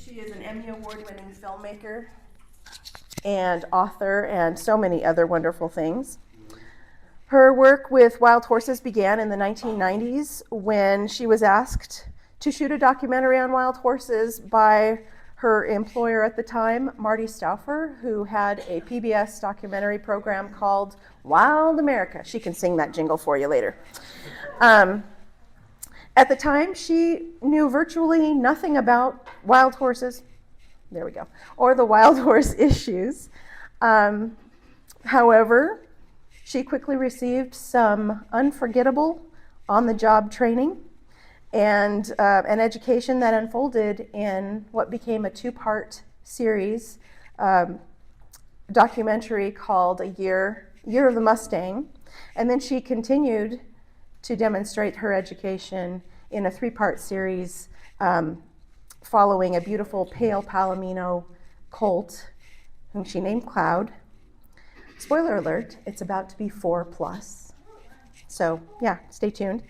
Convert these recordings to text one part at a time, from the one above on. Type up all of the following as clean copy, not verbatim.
She is an Emmy Award-winning filmmaker and author and so many other wonderful things. Her work with wild horses began in the 1990s when she was asked to shoot a documentary on wild horses by her employer at the time, Marty Stauffer, who had a PBS documentary program called Wild America. She can sing that jingle for you later. At the time, she knew virtually nothing about wild horses, there we go, or the wild horse issues. However, she quickly received some unforgettable on-the-job training and an education that unfolded in what became a two-part series documentary called Year of the Mustang. And then she continued to demonstrate her education in a three-part series following a beautiful pale Palomino colt whom she named Cloud. Spoiler alert, it's about to be 4+. So yeah, stay tuned.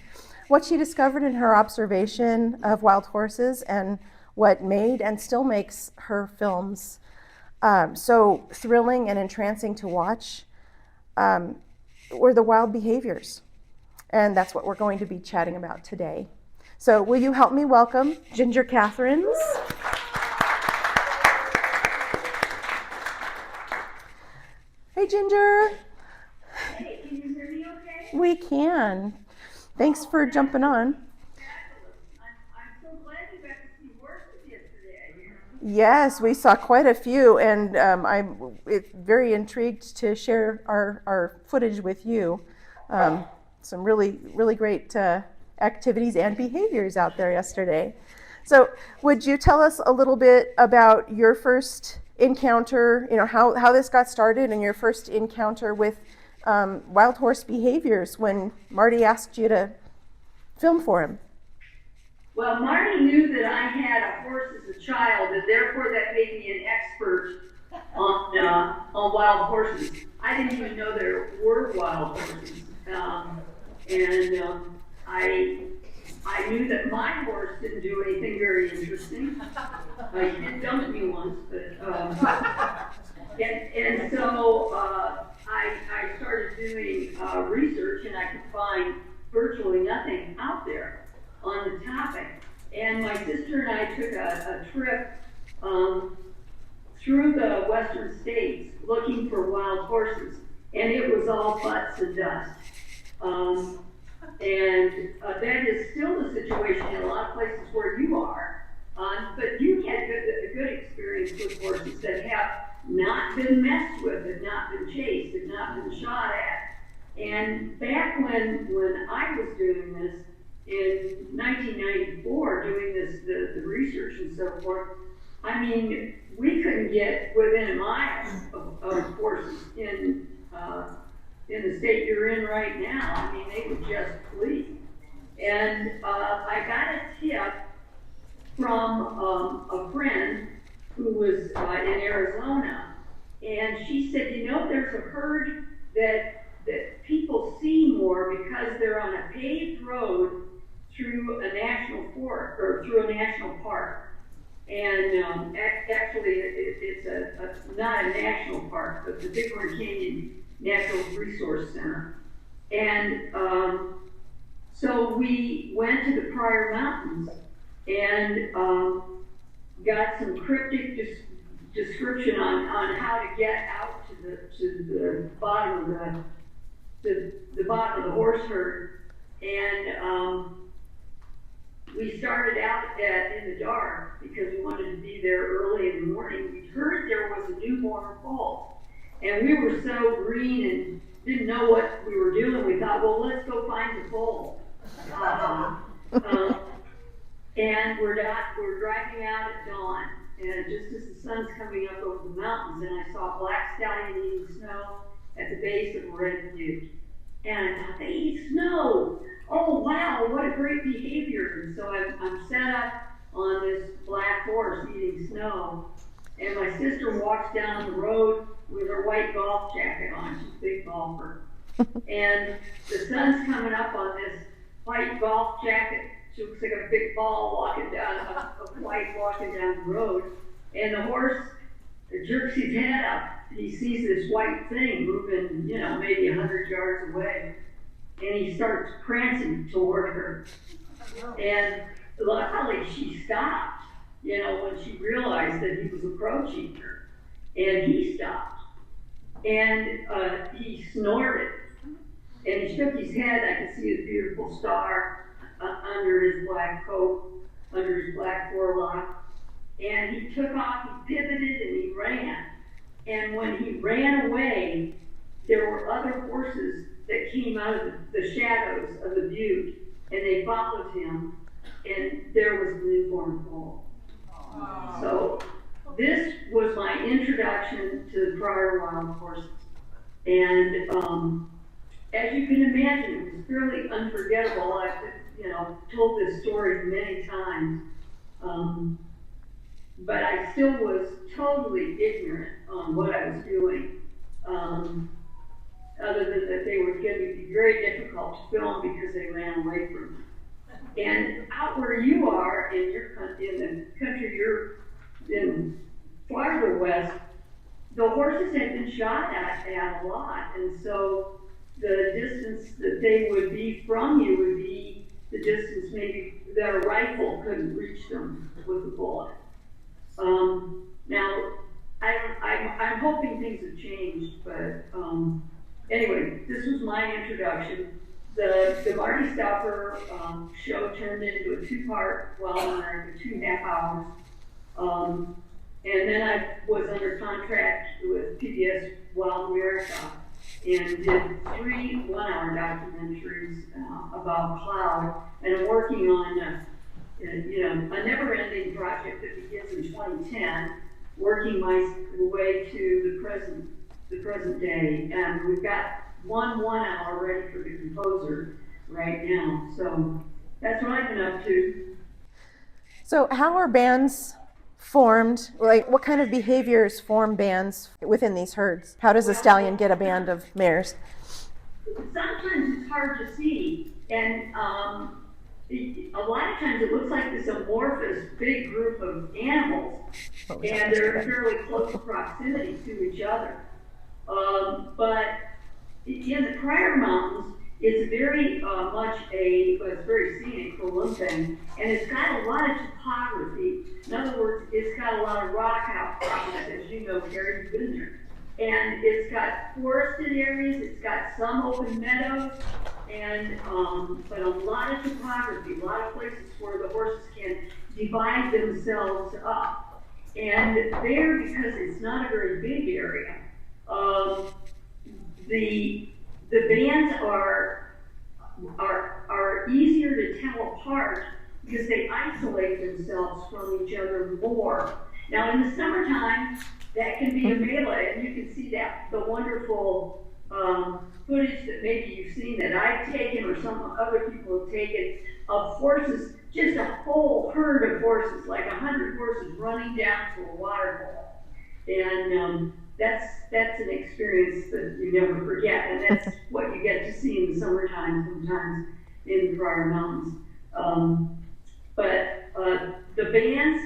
What she discovered in her observation of wild horses and what made and still makes her films so thrilling and entrancing to watch were the wild behaviors. And that's what we're going to be chatting about today. So will you help me welcome Ginger Kathrens? Hey, Ginger. Hey, can you hear me okay? We can. Thanks for jumping on. I'm so glad you got to see work yesterday. Yes, we saw quite a few, and I'm very intrigued to share our footage with you. Some really, really great activities and behaviors out there yesterday. So would you tell us a little bit about your first encounter, how this got started and your first encounter with wild horse behaviors when Marty asked you to film for him? Well, Marty knew that I had a horse as a child, and therefore that made me an expert on wild horses. I didn't even know there were wild horses. I knew that my horse didn't do anything very interesting. He did dump me once, but and so I started doing research, and I could find virtually nothing out there on the topic. And my sister and I took a trip through the western states looking for wild horses, and it was all butts and dust. That is still the situation in a lot of places where you are. But you had a good experience with horses that have not been messed with, have not been chased, have not been shot at. And back when I was doing this in 1994, doing the research and so forth, I mean, we couldn't get within a mile of horses in the state you're in right now. I mean, they would just flee. And I got a tip from a friend who was in Arizona, and she said, there's a herd that people see more because they're on a paved road through a national forest or through a national park. And actually, it's not a national park, but the Bighorn Canyon Natural Resource Center. And so we went to the Pryor Mountains and got some cryptic description on how to get out to the bottom of the bottom of the horse herd. And we started out in the dark because we wanted to be there early in the morning. We heard there was a newborn foal, and we were so green and didn't know what we were doing. We thought, well, let's go find the foal. And we're driving out at dawn, and just as the sun's coming up over the mountains, and I saw a black stallion eating snow at the base of a red butte. And I thought, they eat snow. Oh, wow, what a great behavior. And so I'm set up on this black horse eating snow, and my sister walks down the road with her white golf jacket on. She's a big golfer. And the sun's coming up on this white golf jacket. She looks like a big ball walking down a white walking down the road, and the horse jerks his head up. He sees this white thing moving, maybe 100 yards away, and he starts prancing toward her. And luckily she stopped, when she realized that he was approaching her. And he stopped. And he snorted. And he shook his head. I could see his beautiful star under his black coat, under his black forelock. And he took off, he pivoted, and he ran. And when he ran away, there were other horses that came out of the shadows of the butte, and they followed him, and there was the newborn foal. So this was my introduction to the prior wild horses. And as you can imagine, it was fairly unforgettable. I've told this story many times. But I still was totally ignorant on what I was doing. Other than that they were going to be very difficult to film because they ran away from me. And out where you are in the country you're in farther west, the horses had been shot at a lot, and so the distance that they would be from you would be the distance maybe that a rifle couldn't reach them with a bullet. Now, I'm hoping things have changed, but anyway, this was my introduction. The Marty Stauffer show turned into a two-part, for 2.5 hours. And then I was under contract with PBS Wild America and did 3 one-hour documentaries about cloud. And I'm working on a never-ending project that begins in 2010, working my way to the present day. And we've got one hour ready for the composer right now. So that's what I've been up to. So how are bands formed? Like, what kind of behaviors form bands within these herds? How does a stallion get a band of mares? Sometimes it's hard to see, and a lot of times it looks like this amorphous big group of animals, and they're in fairly close proximity to each other. But in the Pryor Mountains, it's very it's very scenic for one thing, and it's got a lot of topography. In other words, it's got a lot of rock outcroppings, as you know, Carrie, you've been there. And it's got forested areas, it's got some open meadows, and but a lot of topography, a lot of places where the horses can divide themselves up. And there, because it's not a very big area, the bands are easier to tell apart because they isolate themselves from each other more. Now in the summertime, that can be a melee, and you can see that the wonderful footage that maybe you've seen that I've taken or some other people have taken of horses, just a whole herd of horses, like 100 horses running down to a waterfall. And that's an experience that you never forget, and that's what you get to see in the summertime sometimes in the Pryor Mountains. But the bands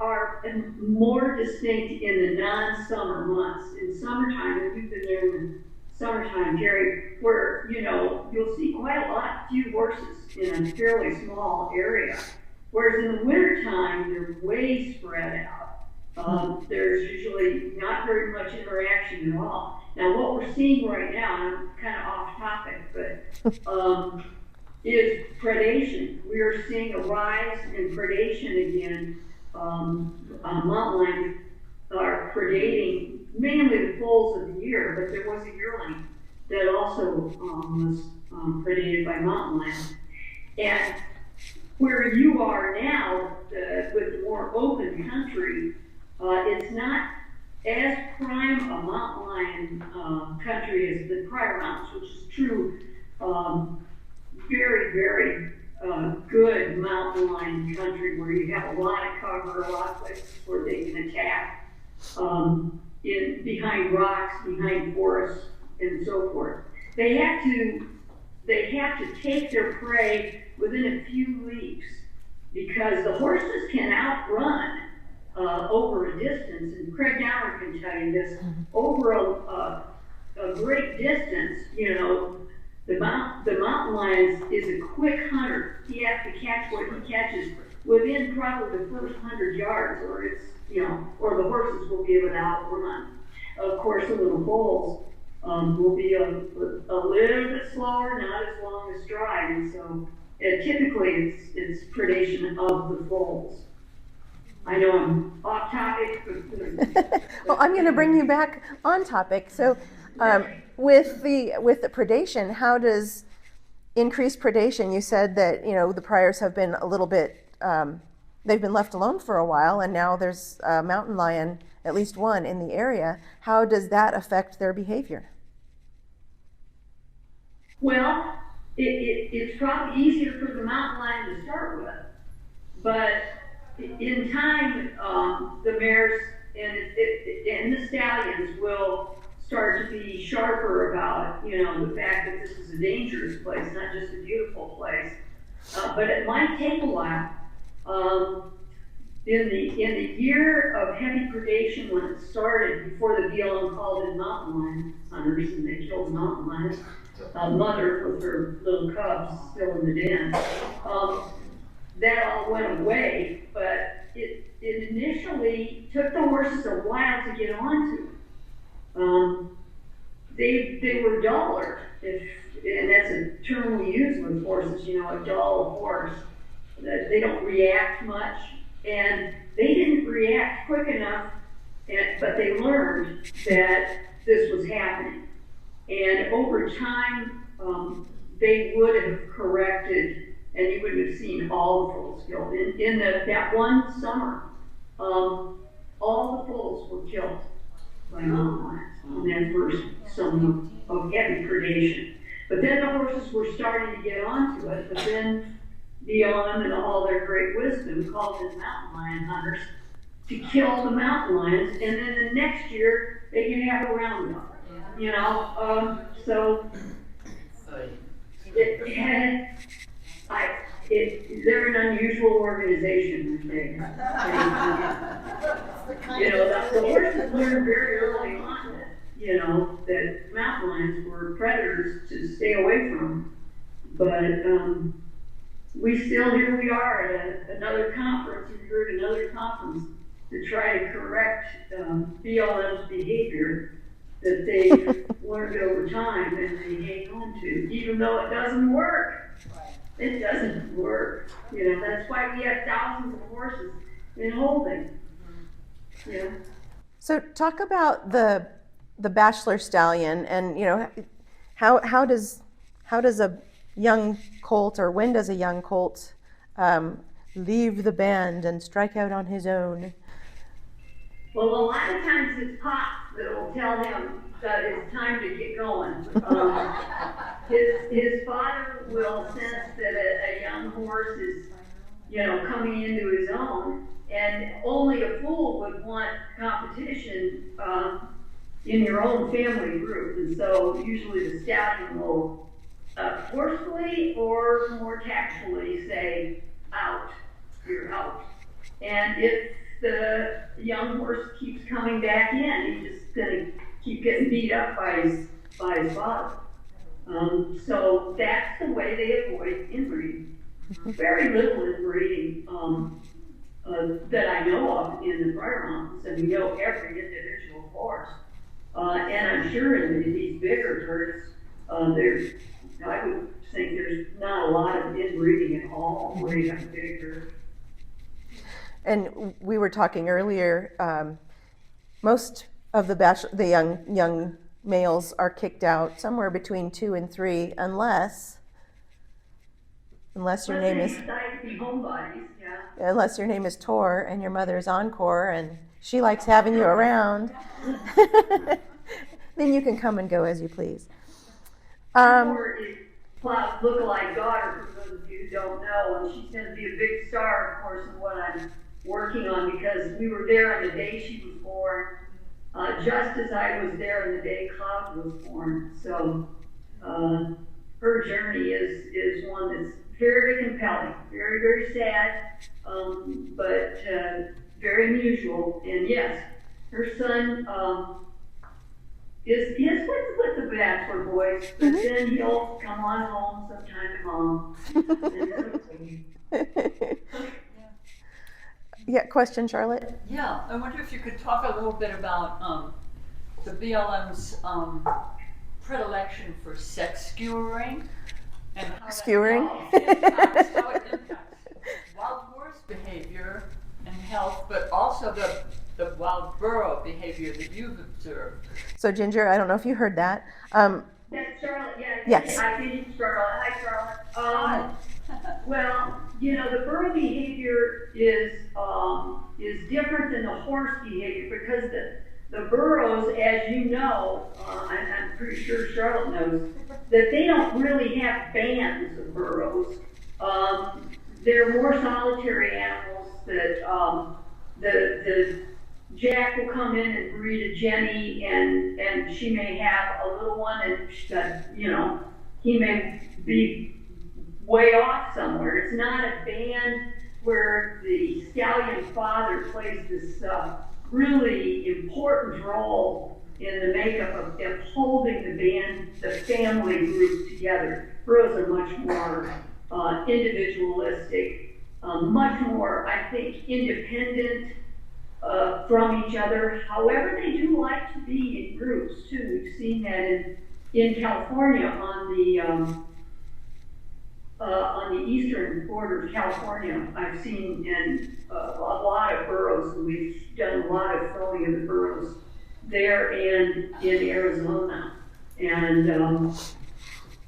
are more distinct in the non-summer months. In summertime, and we've been there in the summertime, Jerry, where you'll see quite a lot, few horses in a fairly small area. Whereas in the wintertime, they're way spread out. There's usually not very much interaction at all. Now, what we're seeing right now, and I'm kind of off topic, but is predation. We are seeing a rise in predation again. Mountain lions are predating mainly the foals of the year, but there was a yearling that also was predated by mountain lions. And where you are now, with the more open country, it's not as prime a mountain lion country as the Pryor Mountains, which is true, very, very good mountain lion country where you have a lot of cover, a lot of places where they can attack behind rocks, behind forests, and so forth. They have to take their prey within a few leaps because the horses can outrun over a distance, and Craig Downer can tell you this, over a great distance, you know, the mountain lion is a quick hunter. He has to catch what he catches within probably the first 100 yards, or it's, you know, or the horses will be able to outrun. Of course, the little bulls will be a little bit slower, not as long as stride, and so typically it's predation of the foals. I know I'm off topic, but Well, I'm going to bring you back on topic. So, with the predation, how does increased predation? You said that, you know, the priors have been a little bit, they've been left alone for a while, and now there's a mountain lion, at least one in the area. How does that affect their behavior? well, it's probably easier for the mountain lion to start with, but in time, the mares and the stallions will start to be sharper about, you know, the fact that this is a dangerous place, not just a beautiful place. But it might take a while. In the year of heavy predation, when it started, before the BLM called in mountain lion hunters and they killed mountain lions, mother with her little cubs still in the den. That all went away, but it initially took the horses a while to get onto. They were duller, and that's a term we use with horses, you know, a dull horse. That they don't react much, and they didn't react quick enough, but they learned that this was happening. And over time, they would have corrected, and you would have seen all the foals killed. In that one summer, all the foals were killed by mountain lions in that first summer of heavy predation. But then the horses were starting to get onto it, but then BLM and all their great wisdom called in mountain lion hunters to kill the mountain lions, and then the next year they can have a roundup. You know, so they're an unusual organization, I think. You know, the horses learned very early on that, you know, that mountain lions were predators to stay away from. But here we are at another conference, we heard another conference to try to correct BLM's behavior that they've learned over time and they hang on to, even though it doesn't work. It doesn't work. You know, that's why we have thousands of horses in holding. You know. So talk about the bachelor stallion, and you know, how does a young colt, or when does a young colt leave the band and strike out on his own? Well, a lot of times it's Pop that will tell him that it's time to get going. His father will sense that a young horse is, you know, coming into his own, and only a fool would want competition in your own family group. And so usually the stallion will forcefully or more tactfully say, out, you're out. And if the young horse keeps coming back in, he's just gonna keep getting beat up by his father. So that's the way they avoid inbreeding. Very little inbreeding that I know of in the prior mountains, and we know every individual horse. And I'm sure in these bigger herds, I would think there's not a lot of inbreeding at all where you have a big herd. And we were talking earlier, most of the young males are kicked out somewhere between 2 and 3, unless your name is unless your name is Tor and your mother is Encore and she likes having you around. Then you can come and go as you please. Tor is Plow's lookalike daughter, for those of you who don't know, and she's going to be a big star, of course, in what I'm working on, because we were there on the day she was born, just as I was there on the day Cloud was born. So her journey is one that's very compelling, very, very sad, but very unusual. And yes, her son is with the bachelor boys, but then he'll come on home sometime to mom. Yeah, question, Charlotte? Yeah, I wonder if you could talk a little bit about the BLM's predilection for sex skewering and how Skewering? how it impacts wild horse behavior and health, but also the wild burro behavior that you've observed. So Ginger, I don't know if you heard that. That's Charlotte, yeah. Yes. I did, Charlotte. Hi, Charlotte. Hi. Well, you know, the burro behavior is different than the horse behavior because the burros, as you know, I'm pretty sure Charlotte knows, that they don't really have bands of burros. They're more solitary animals that the Jack will come in and breed a Jenny, and she may have a little one, and you know, he may be way off somewhere. It's not a band where the stallion father plays this really important role in the makeup of holding the band, the family group together. Burros are much more individualistic, much more, I think, independent from each other. However, they do like to be in groups too. We've seen that in California on the eastern border of California. I've seen in a lot of burros, and we've done a lot of filming of the burros there and in Arizona. And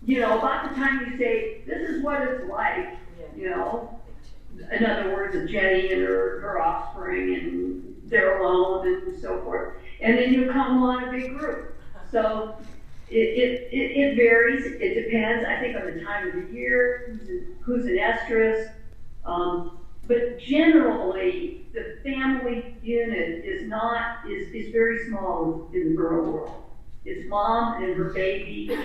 you know, about the time you say, this is what it's like, you know, in other words, a Jenny and her offspring, and they're alone and so forth. And then you come on a big group. So it varies. It depends, I think, on the time of the year, who's in estrus. But generally, the family unit is very small in the burro world. It's mom and her baby,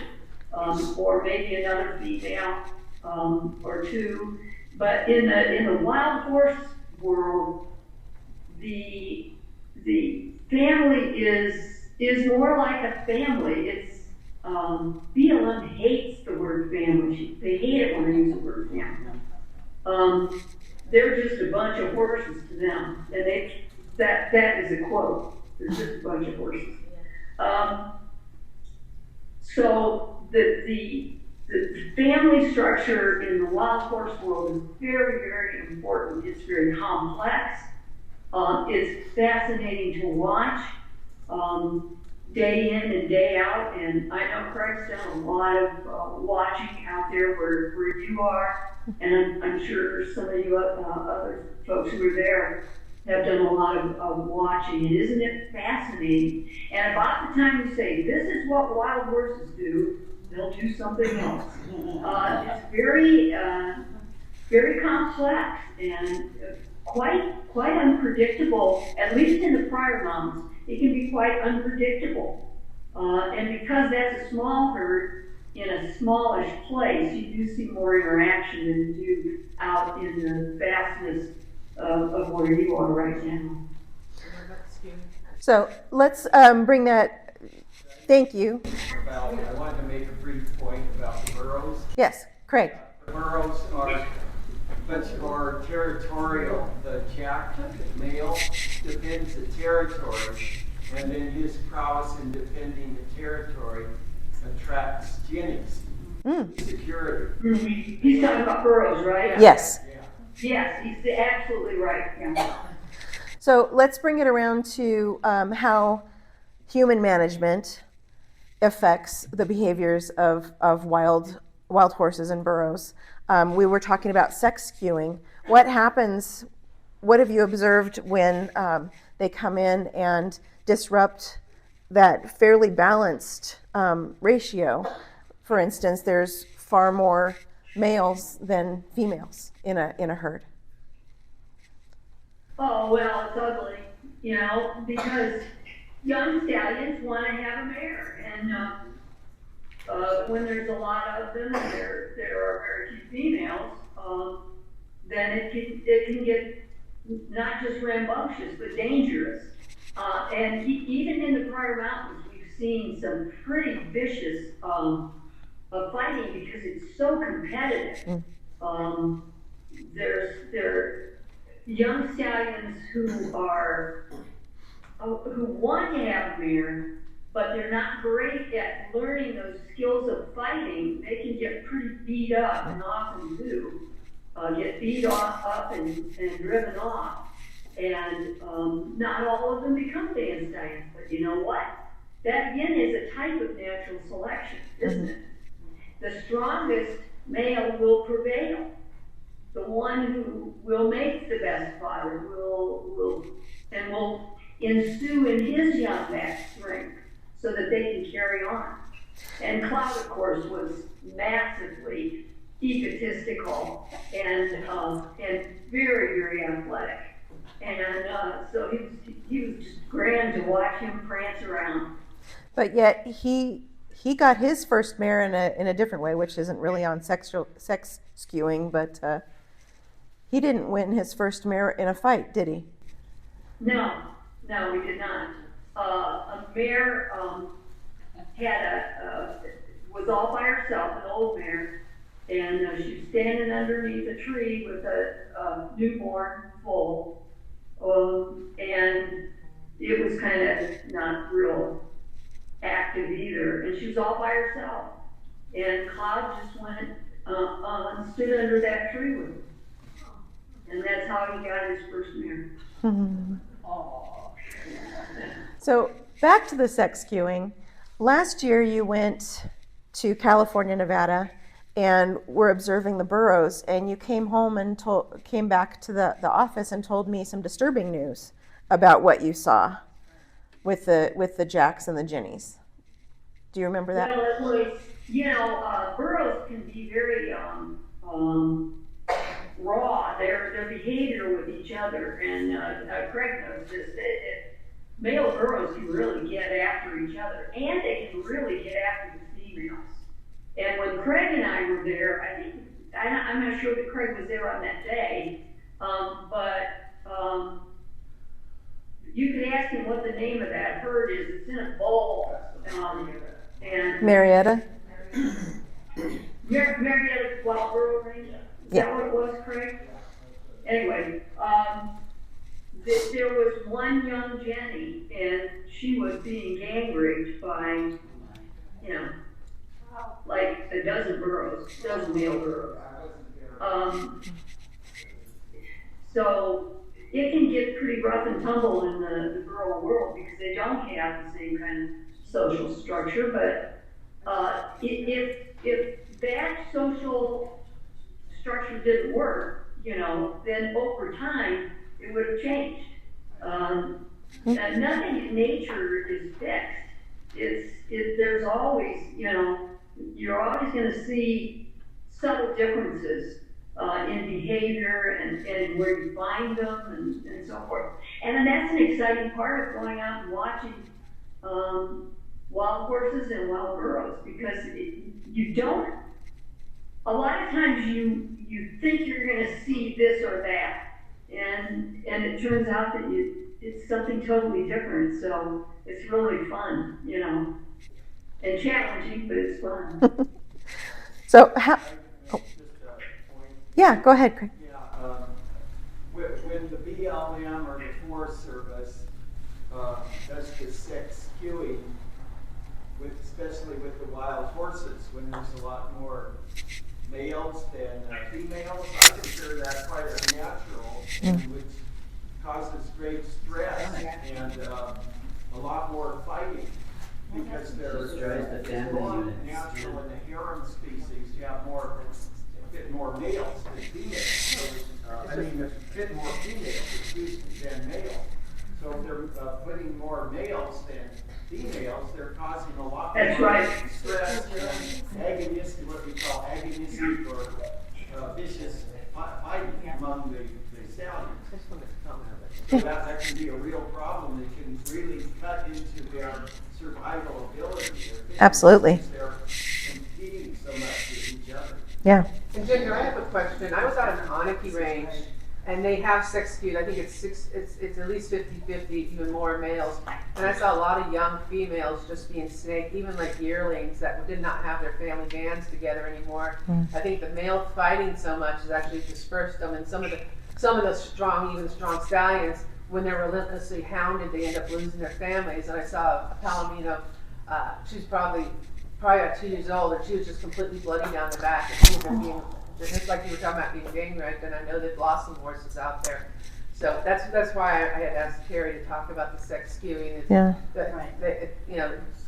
or maybe another female, or two. But in the wild horse world, the family is more like a family. It's BLM hates the word family. They hate it when I use the word family. They're just a bunch of horses to them, and that is a quote. They're just a bunch of horses. So the family structure in the wild horse world is very, very important. It's very complex. It's fascinating to watch day in and day out. And I know Craig's done a lot of watching out there where you are, and I'm sure some of you other folks who are there have done a lot of watching. And isn't it fascinating? And about the time you say, this is what wild horses do, they'll do something else. It's very, very complex and quite unpredictable, at least in the prior mountains. It can be quite unpredictable. And because that's a small herd in a smallish place, you do see more interaction than you do out in the vastness of where you are right now. So let's bring that. Thank you. I wanted to make a brief point about the burros. Yes, Craig. The burros are much more territorial. The Jack male defends the territory, and then his prowess in defending the territory attracts jennies. Security. He's talking about burros, right? Yes. Yeah. Yes, he's absolutely right. Yeah. So let's bring it around to how human management affects the behaviors of wild horses and burros. We were talking about sex skewing. What happens, what have you observed when they come in and disrupt that fairly balanced ratio? For instance, there's far more males than females in a herd. Oh, well, it's ugly, you know, because young stallions want to have a mare, and when there's a lot of them, and there are very few females, then it can get not just rambunctious, but dangerous. And even in the prior mountains, we've seen some pretty vicious fighting because it's so competitive. There are young stallions who want to have a mare, but they're not great at learning those skills of fighting. They can get pretty beat up, and often do get beat up and driven off. And not all of them become band stallions, but you know what? That again is a type of natural selection, isn't it? The strongest male will prevail. The one who will make the best fodder will ensue in his young that strength so that they can carry on. And Cloud, of course, was massively egotistical and very, very athletic. And so he was just grand to watch him prance around. But yet he got his first mare in a different way, which isn't really on sex skewing, but he didn't win his first mare in a fight, did he? No, we did not. A mare was all by herself, an old mare, and she was standing underneath a tree with a newborn foal, and it was kind of not real active either, and she was all by herself. And Cloud just went and stood under that tree with her. And that's how he got his first mare. So back to the sex skewing. Last year you went to California, Nevada, and were observing the burros, and you came home and came back to the office and told me some disturbing news about what you saw with the jacks and the ginnies. Do you remember that? Well, it was, burros can be very raw. Their behavior with each other, and Craig knows this. Male burros can really get after each other, and they can really get after the females. And when Craig and I were there, I'm not sure that Craig was there on that day, but you could ask him what the name of that herd is. It's in a bowl. And Marietta? Marietta Wild Burro Range? Is that what it was, Craig? Anyway, there was one young Jenny, and she was being gang raped by, like a dozen male burros. So it can get pretty rough and tumble in the burro world because they don't have the same kind of social structure. But if that social structure didn't work, then over time it would have changed. Nothing in nature is fixed. There's always, you're always going to see subtle differences in behavior and in where you find them and so forth. And then that's an exciting part of going out and watching wild horses and wild burros, because you don't, a lot of times you think you're going to see this or that, and it turns out that it's something totally different. So it's really fun, and challenging, but it's fun. So how? Yeah, go ahead, Craig. Yeah, when the BLM or the Forest Service does the sex skewing, especially with the wild horses, when there's a lot more males than females, I consider that quite unnatural, which causes great stress and a lot more fighting, because there's more natural in the harem species. You have a bit more males than females. A bit more females than males. So if they're putting more males than females, they're causing a lot more stress and agonistic, what we call agonistic or vicious fighting among the stallions. So that can be a real problem that can really cut into their survival ability. Absolutely. Yeah. And Ginger, I have a question. I was out in Anarchy Range, and they have sex skewed. I think it's at least 50-50, even more males. And I saw a lot of young females just being snaked, even like yearlings that did not have their family bands together anymore. I think the male fighting so much has actually dispersed them, and some of the strong, even the strong stallions, when they're relentlessly hounded, they end up losing their families. And I saw a Palomino, she's probably about 2 years old, and she was just completely bloody down the back. And some of them being, just like you were talking about being gang raped, and I know they've lost some horses out there. So that's why I had asked Carrie to talk about the sex skewing. Yeah.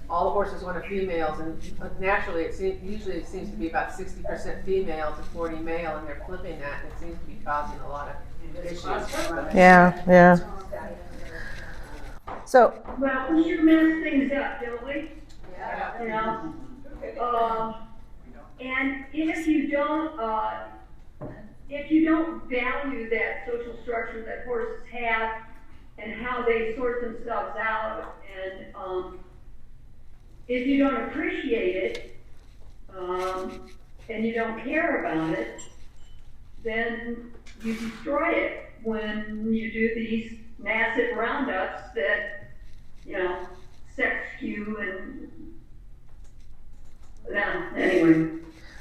All the horses want a females, and naturally it seems to be about 60% female to 40 male, and they're flipping that, and it seems to be causing a lot of issues. Yeah. So, Well, we sure mess things up, don't we? Yeah. You know? And if you don't value that social structure that horses have and how they sort themselves out, and if you don't appreciate it, and you don't care about it, then you destroy it when you do these massive roundups that, sex skew and, anyway.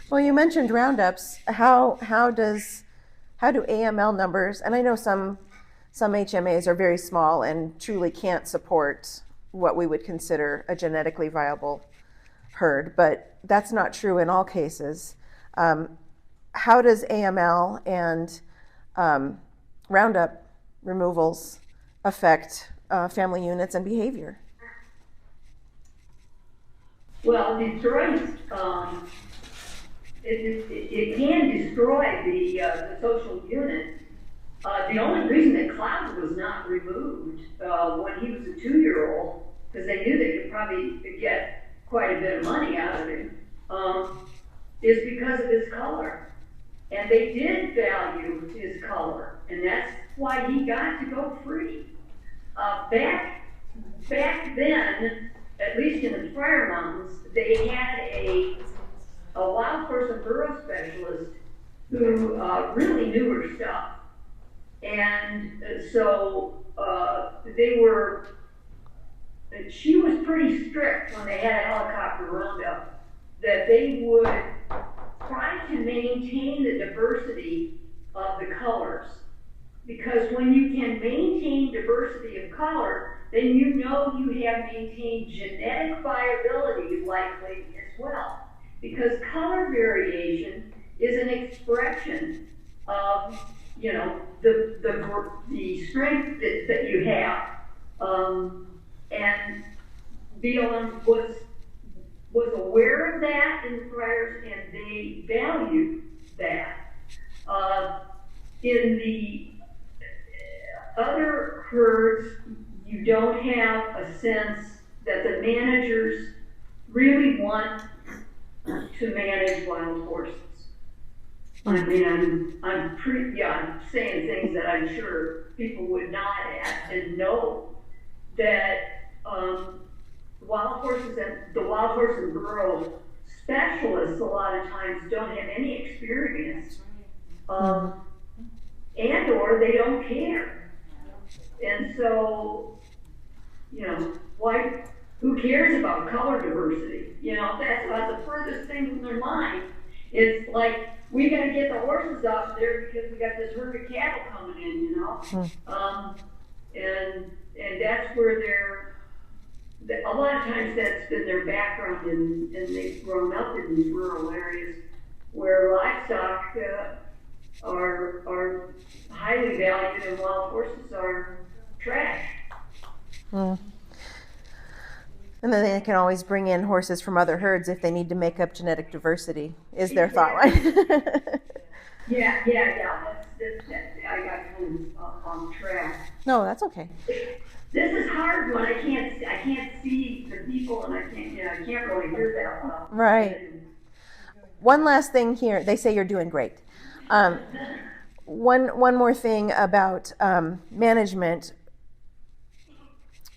well, you mentioned roundups. How do AML numbers, and I know some HMAs are very small and truly can't support what we would consider a genetically viable herd, but that's not true in all cases. How does AML and roundup removals affect family units and behavior? Well, it destroys, it can destroy the social unit. The only reason that Cloud was not removed when he was a 2-year-old, because they knew they could probably get quite a bit of money out of him, is because of his color. And they did value his color, and that's why he got to go free. Back then, at least in the Friar Mountains, they had a wild horse and burro specialist who really knew her stuff. And so she was pretty strict when they had a helicopter roundup, that they would try to maintain the diversity of the colors. Because when you can maintain diversity of color, then you have maintained genetic viability likely as well. Because color variation is an expression of, the strength that you have. And BLM was aware of that in the Friars, and they valued that. In the other herds, you don't have a sense that the managers really want to manage wild horses. I mean, I'm saying things that I'm sure people would nod at and know that wild horses and the wild horse and burro specialists a lot of times don't have any experience, and or they don't care. And so, who cares about color diversity? That's about the furthest thing from their mind. It's like, we gotta get the horses off there because we got this herd of cattle coming in, and that's where a lot of times that's been their background, and they've grown up in these rural areas where livestock are highly valued and wild horses are trash. And then they can always bring in horses from other herds if they need to make up genetic diversity, is their thought, right? Yeah. I got kind of on track. No, that's okay. This is hard when I can't see the people, and I can't really hear that well. Right. One last thing here. They say you're doing great. One more thing about management.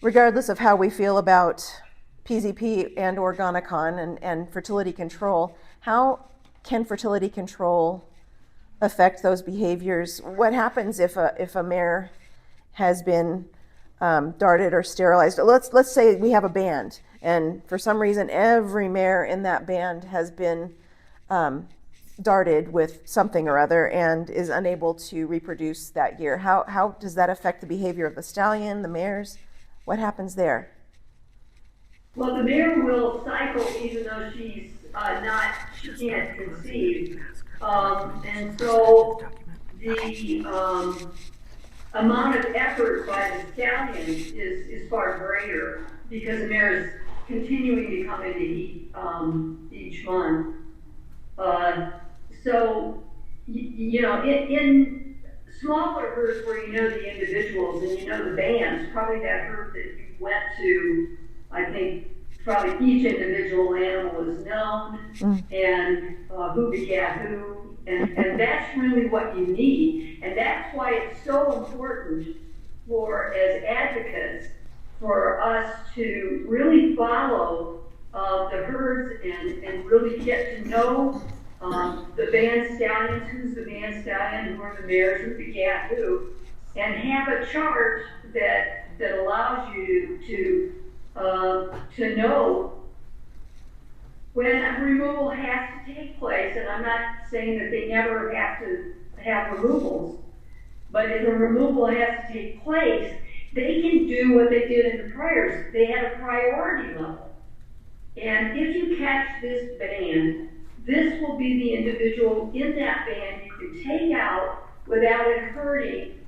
Regardless of how we feel about PZP and or Gonacon and fertility control, how can fertility control affect those behaviors? What happens if a mare has been darted or sterilized? Let's say we have a band, and for some reason every mare in that band has been darted with something or other and is unable to reproduce that year. How does that affect the behavior of the stallion, the mares? What happens there? Well, the mare will cycle even though she can't conceive. And so the amount of effort by the stallion is far greater because the mare is continuing to come into heat each month. So, in smaller herds where you know the individuals and you know the bands, probably that herd that you went to, I think probably each individual animal is known and who begat who, and that's really what you need. And that's why it's so important as advocates, for us to really follow the herds and really get to know the band stallions, who's the band stallion, who are the mares, who begat who, and have a chart that allows you to know when a removal has to take place. And I'm not saying that they never have to have removals, but if a removal has to take place, they can do what they did in the priors. They had a priority level. And if you catch this band, this will be the individual in that band you can take out without it hurting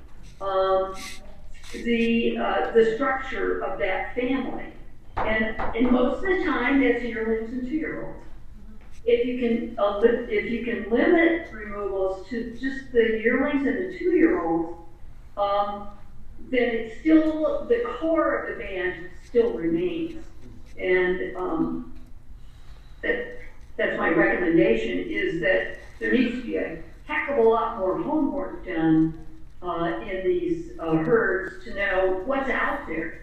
the structure of that family. And most of the time, that's yearlings and 2-year-olds. If you can limit removals to just the yearlings and the 2-year-olds, then it's still, the core of the band still remains. And that's my recommendation, is that there needs to be a heck of a lot more homework done in these herds to know what's out there.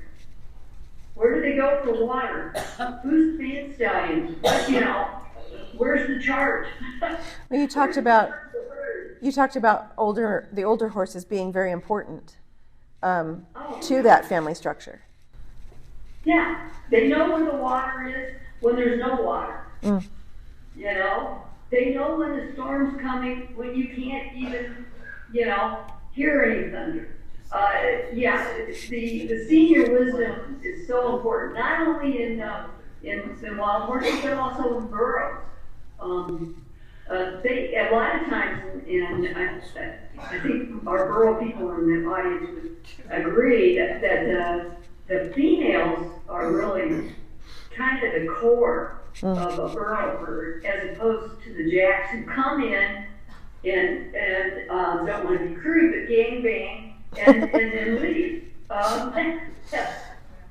Where do they go for water? Who's the band stallion? Where's the chart? Well, you talked about the older horses being very important to that family structure. Yeah, they know when the water is, when there's no water. They know when the storm's coming, when you can't even, hear any thunder. The senior wisdom is so important, not only in wild horses, but also in burros. They, a lot of times, and I think our burro people in the audience would agree that the females are really kind of the core of a burro herd, as opposed to the jacks who come in and don't want to be crude, but gang bang and then leave.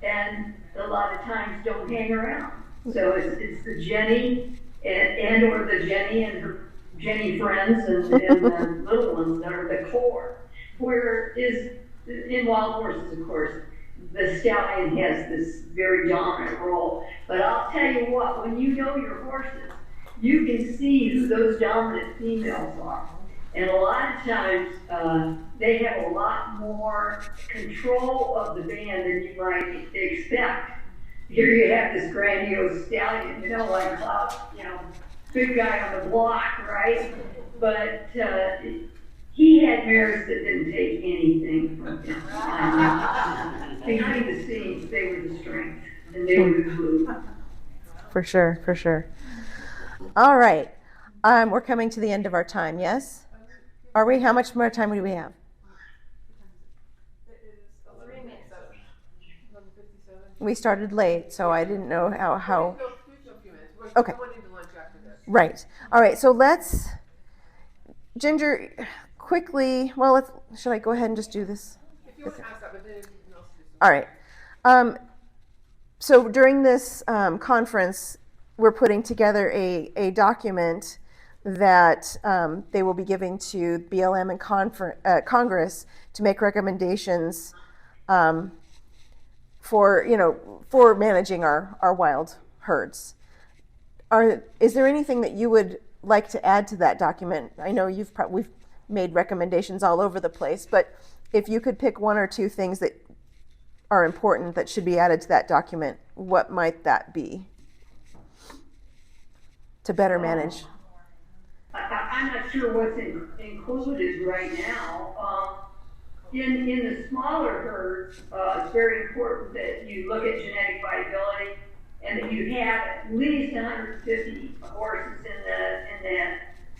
And a lot of times don't hang around. So it's the Jenny and or the Jenny and her Jenny friends and the little ones that are the core. Where is in wild horses, of course, the stallion has this very dominant role. But I'll tell you what, when you know your horses, you can see who those dominant females are. And a lot of times, they have a lot more control of the band than you might expect. Here you have this grandiose stallion, like big guy on the block, right? But he had mares that didn't take anything from him. Behind the scenes, they were the strength, and they were the glue. For sure. All right. We're coming to the end of our time, yes? Are we? How much more time do we have? We started late, so I didn't know how. Okay. Right. All right. So let's, Ginger, quickly. Well, should I go ahead and just do this? If you want to ask that, but then anything else, do something. All right. So during this conference, we're putting together a document that they will be giving to BLM and Congress to make recommendations for managing our wild herds. Is there anything that you would like to add to that document? I know we've made recommendations all over the place, but if you could pick one or two things that are important that should be added to that document, what might that be to better manage? I'm not sure what's included right now. In the smaller herds, it's very important that you look at genetic viability and that you have at least 150 horses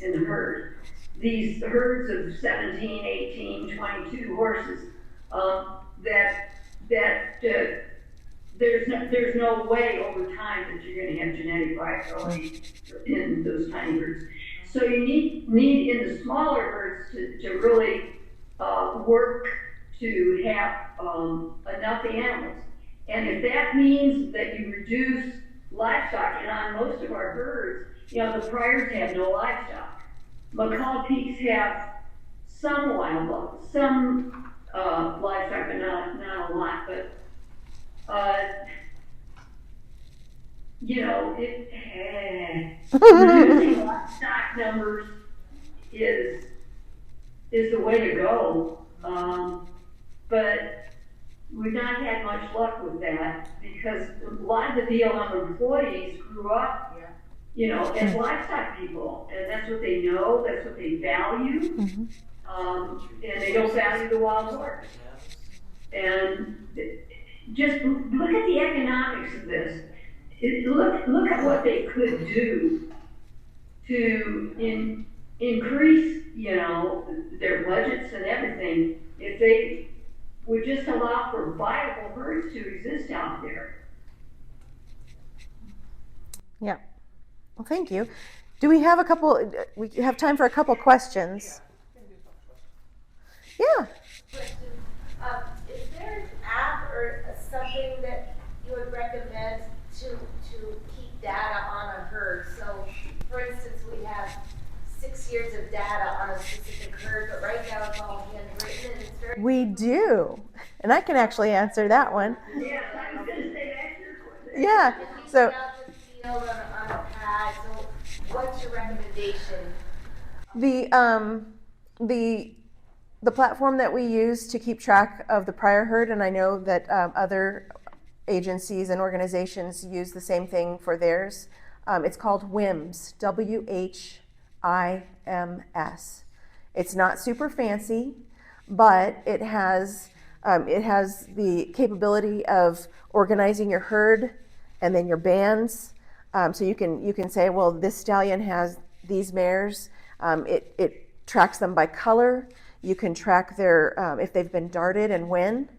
in the herd. These herds of 17, 18, 22 horses, there's no way over time that you're going to have genetic viability in those tiny herds. So you need in the smaller herds to really work to have enough animals. And if that means that you reduce livestock, and on most of our herds, the Pryors have no livestock. McCall Peaks have some livestock, but not a lot. But reducing livestock numbers is the way to go. But we've not had much luck with that because a lot of the BLM employees grew up, as livestock people, and that's what they know, that's what they value, and they don't value the wild horse. And just look at the economics of this. Look at what they could do to increase, their budgets and everything if they would just allow for viable herds to exist out there. Yeah. Well, thank you. Do we have we have time for a couple questions? Yeah. Is there an app or something that you would recommend to keep data on a herd? So, for instance, we have 6 years of data on a specific herd, but right now it's all handwritten and it's very... We do. And I can actually answer that one. Yeah, I was going to say that's your question. Yeah. And you So get out the field on a pad, so what's your recommendation? The platform that we use to keep track of the prior herd, and I know that other agencies and organizations use the same thing for theirs. It's called WHIMS, WHIMS. It's not super fancy, but it has the capability of organizing your herd and then your bands. So you can say, well, this stallion has these mares. It tracks them by color. You can track their if they've been darted and when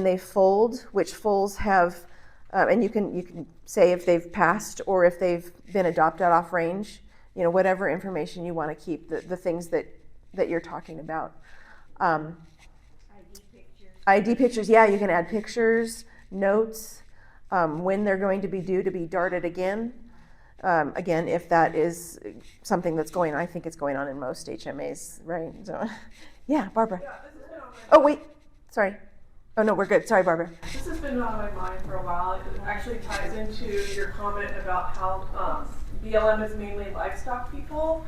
they foaled, which foals have, and you can say if they've passed or if they've been adopted off range. Whatever information you want to keep, the things that you're talking about. ID pictures, yeah, you can add pictures, notes, when they're going to be due to be darted again. Again, if that is something that's going on, I think it's going on in most HMAs, right? So, yeah, Barbara. Yeah, this has been on my Oh, wait, sorry. Oh, no, we're good. Sorry, Barbara. This has been on my mind for a while. It actually ties into your comment about how BLM is mainly livestock people.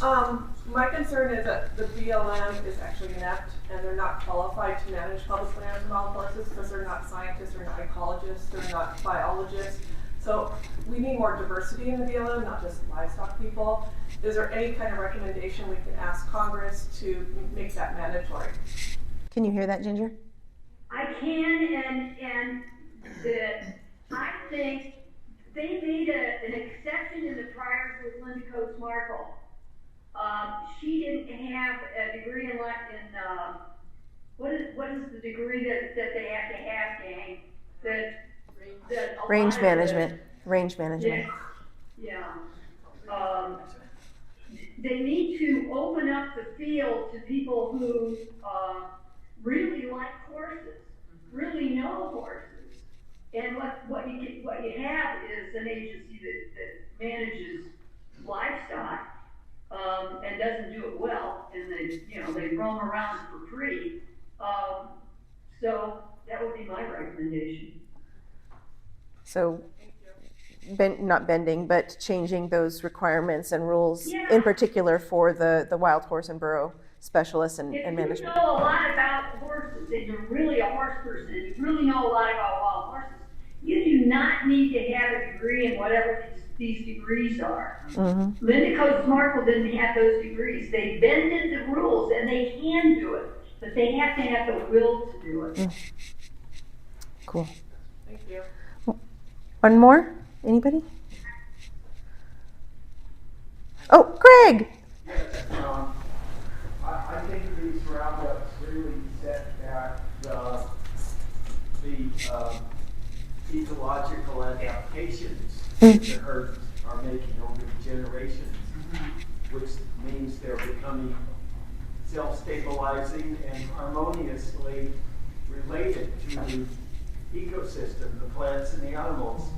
My concern is that the BLM is actually inept and they're not qualified to manage public lands and wild horses because they're not scientists, they're not ecologists, they're not biologists. So we need more diversity in the BLM, not just livestock people. Is there any kind of recommendation we can ask Congress to make that mandatory? Can you hear that, Ginger? I can, and I think they made an exception in the priors with Linda Coates Markle. She didn't have a degree in what is the degree that they have to have, gang? That Range management. Range management. Yeah. They need to open up the field to people who really like horses, really know horses. And what you have is an agency that manages livestock and doesn't do it well, and they roam around for free. So that would be my recommendation. So not bending, but changing those requirements and rules, Yeah. in particular for the wild horse and burro specialists and If you management. know a lot about horses and you're really a horse person and you really know a lot about wild horses, you do not need to have a degree in whatever these degrees are. Mm-hmm. Linda Coates Markle didn't have those degrees. They bended the rules and they can do it, but they have to have the will to do it. Cool. Thank you. One more? Anybody? Oh, Greg! Yes, I think these roundups really set back the ecological adaptations that the herds are making over generations, which means they're becoming self-stabilizing and harmoniously related to the ecosystem, the plants and the animals.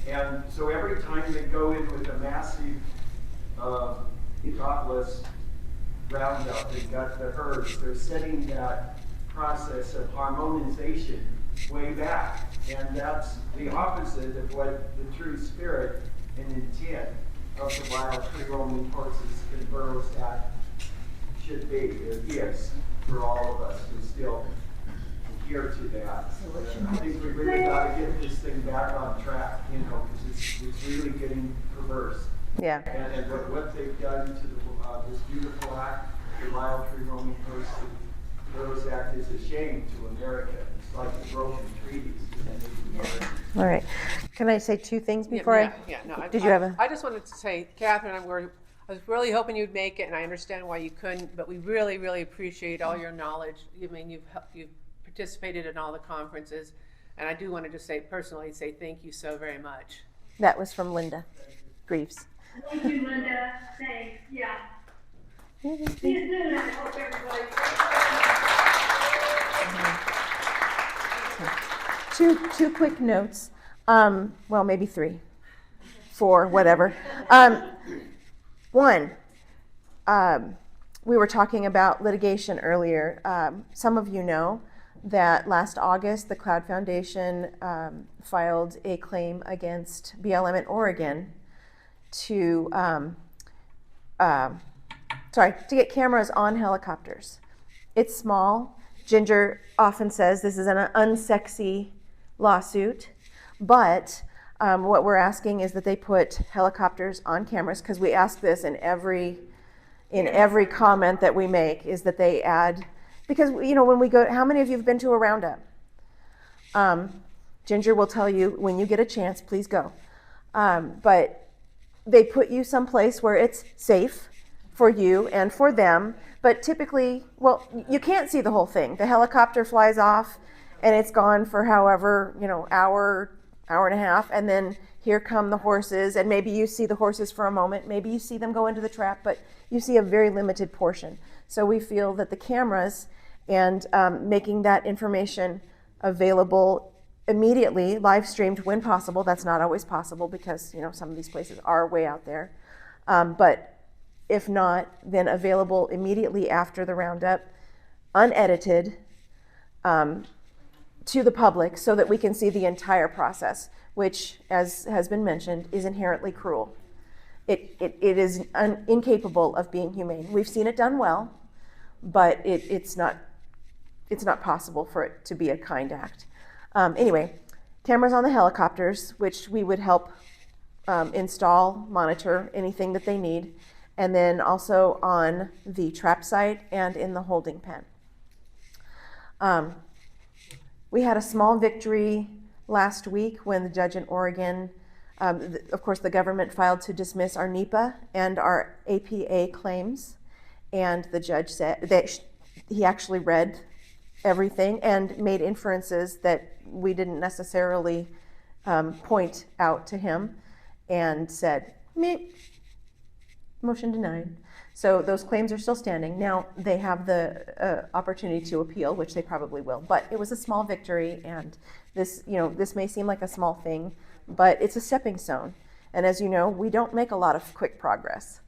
And so every time they go in with a massive thoughtless roundup and gut the herds, they're setting that process of harmonization way back. And that's the opposite of what the true spirit and intent of the Wild Free Roaming Horses and Burros Act should be, or is, for all of us who still adhere to that. And I think we really got to get this thing back on track, you know, because it's really getting perverse. Yeah. And what they've done to this beautiful act, the Wild Free Roaming Horses and Burros Act, is a shame to America. It's like a broken treaties. All right. Can I say two things before Did you have a? I just wanted to say, Catherine, I was really hoping you'd make it, and I understand why you couldn't, but we really, really appreciate all your knowledge. I mean, you've participated in all the conferences, and I do want to just personally say thank you so very much. That was from Linda Greaves. Thank you, Linda. Thanks. Yeah. See you soon. I hope everybody. Two quick notes. Well, maybe 3, 4, whatever. One, we were talking about litigation earlier. Some of you know that last August, the Cloud Foundation filed a claim against BLM in Oregon to get cameras on helicopters. It's small. Ginger often says this is an unsexy lawsuit, but what we're asking is that they put helicopters on cameras, because we ask this in every comment that we make, is that they add, because when we go, how many of you have been to a roundup? Ginger will tell you when you get a chance, please go. But they put you someplace where it's safe for you and for them, but typically, well, you can't see the whole thing. The helicopter flies off and it's gone for however, hour and a half, and then here come the horses, and maybe you see the horses for a moment, maybe you see them go into the trap, but you see a very limited portion. So we feel that the cameras and making that information available immediately, live streamed when possible. That's not always possible because some of these places are way out there. But if not, then available immediately after the roundup, unedited, to the public, so that we can see the entire process, which, as has been mentioned, is inherently cruel. It is incapable of being humane. We've seen it done well, but it's not possible for it to be a kind act. Anyway, cameras on the helicopters, which we would help install, monitor anything that they need, and then also on the trap site and in the holding pen. We had a small victory last week when the judge in Oregon, of course, the government filed to dismiss our NEPA and our APA claims, and the judge said that he actually read everything and made inferences that we didn't necessarily point out to him, and said, "Meh, motion denied." So those claims are still standing. Now they have the opportunity to appeal, which they probably will, but it was a small victory, and this may seem like a small thing, but it's a stepping stone. And as you know, we don't make a lot of quick progress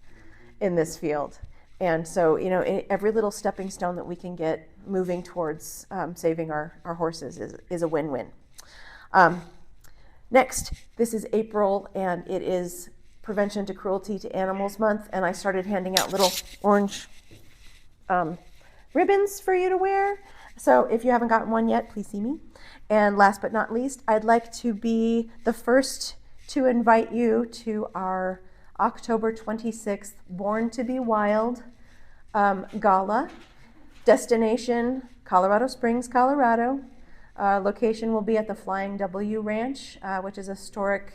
in this field. And so, every little stepping stone that we can get moving towards saving our horses is a win-win. Next, this is April, and it is Prevention to Cruelty to Animals Month, and I started handing out little orange ribbons for you to wear. So if you haven't gotten one yet, please see me. And last but not least, I'd like to be the first to invite you to our October 26th Born to Be Wild Gala. Destination, Colorado Springs, Colorado. Location will be at the Flying W Ranch, which is a historic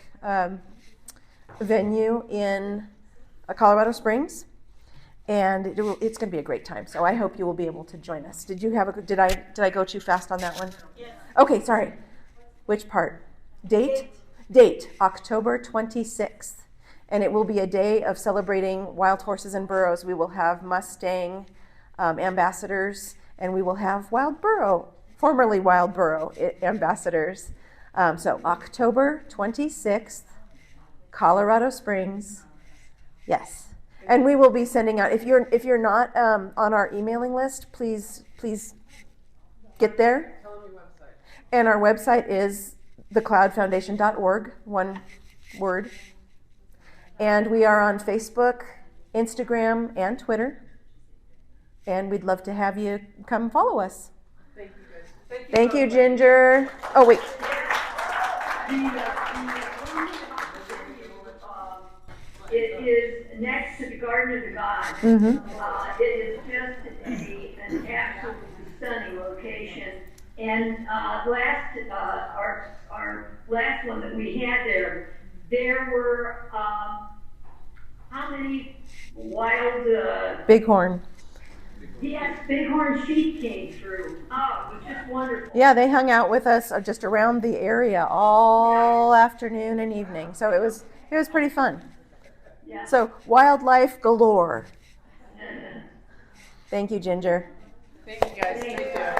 venue in Colorado Springs. And it's going to be a great time. So I hope you will be able to join us. Did I go too fast on that one? Yes. Okay, sorry. Which part? Date, October 26th. And it will be a day of celebrating wild horses and burros. We will have Mustang ambassadors, and we will have wild burro, formerly wild burro ambassadors. So October 26th, Colorado Springs. Yes. And we will be sending out, if you're not on our emailing list, please get there. Tell them your website. And our website is thecloudfoundation.org, one word. And we are on Facebook, Instagram, and Twitter. And we'd love to have you come follow us. Thank you guys. Thank you, Ginger. Oh, wait. It is next to the Garden of the Gods. Mm-hmm. It is just an absolutely stunning location. And our last one that we had there were how many wild? Bighorn. Yes, bighorn sheep came through. Oh, it was just wonderful. Yeah, they hung out with us just around the area all afternoon and evening. So it was pretty fun. Yeah. So wildlife galore. Thank you, Ginger. Thank you guys. Take care.